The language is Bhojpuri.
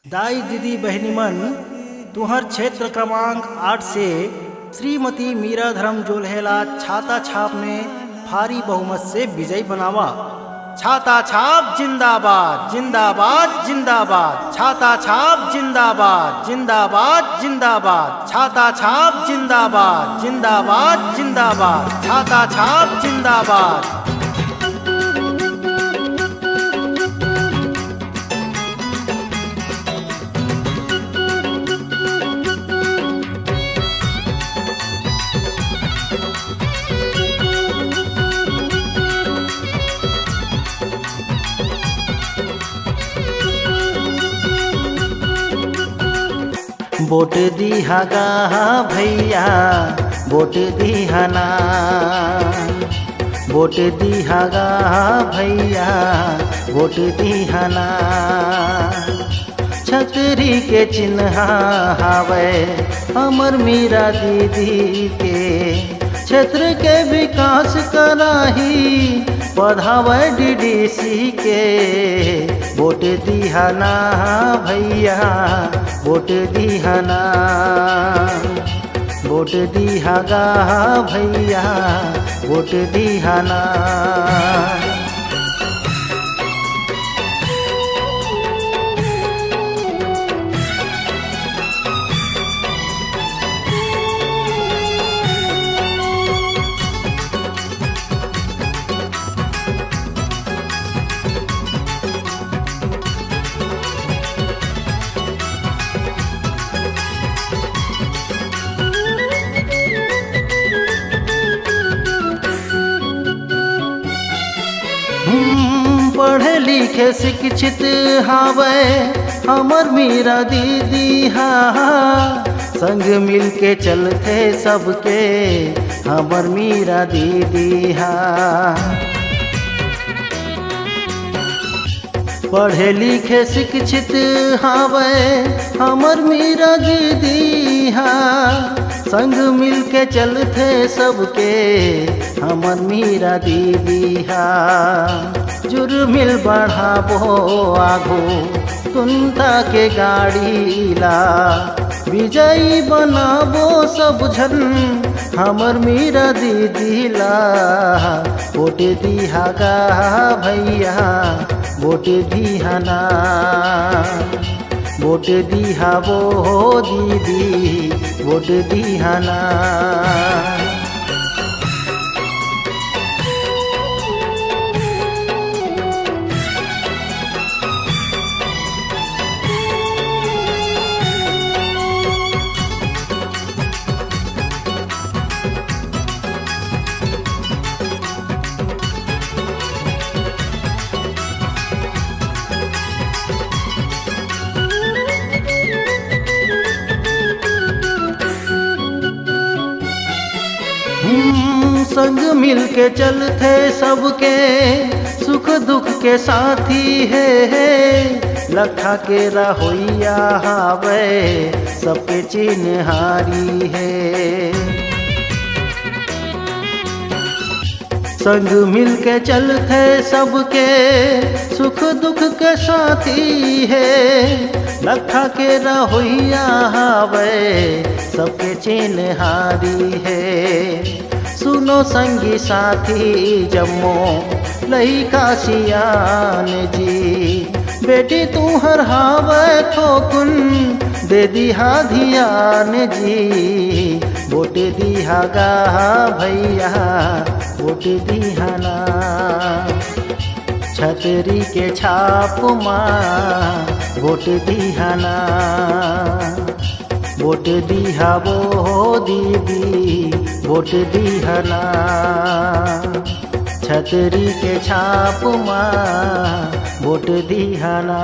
दाई दीदी बहनी मन तुहर क्षेत्र क्रमांक 8 से श्रीमती मीरा धर्म जोल्हेला छाता छाप में भारी बहुमत से विजयी बनावा। छाता छाप जिंदाबाद जिंदाबाद जिंदाबाद, छाता छाप जिंदाबाद जिंदाबाद जिंदाबाद, छाता छाप जिंदाबाद जिंदाबाद जिंदाबाद, छाता छाप जिंदाबाद। वोट दिहागा भैया वोट दिहाना, वोट दिहागा भैया वोट दिहाना। छतरी के चिन्ह हावे हमर मीरा दीदी के, क्षेत्र के विकास कराही पढ़ावे डीडीसी के। वोट दिहाना भैया वोट दिहाना, वोट दिहागा भैया वोट दिहाना। पढ़े लिखे शिक्षित हावे हमर मीरा दीदी हा, संग मिल के चलते सबके हमर मीरा दीदी हा। पढ़े लिखे शिक्षित हावे हमर मीरा दीदी हा, संग मिल के चलते सबके हमर मीरा दीदी हा। जुर्मिल बढ़ाबो आगो तुंता के गाड़ी ला, विजयी बनाबो सब झन हमर मीरा दीदी ला। वोट दिहागा भैया वोट दिहाना, वोट दिहाबो दीदी वोट दिहाना। संग मिल के चलते सबके सुख दुख के साथी है। लखा के रहोइया हावे सबके चिन्हारी है। संग मिल के चलते सबके सुख दुख के साथी है। लखा के रहोइया हावे सबके चिन्हारी है। सुनो संगी साथी जम्मो लइका सियान जी, बेटी तू हर हावे थोकुन दे दिहा धियान जी। वोट दिहागा भैया वोट दिहाना, छतरी के छाप माँ वोट दिहाना। वोट दिहाबो दीदी वोट दिहाना, छतरी के छाप माँ वोट दिहाना।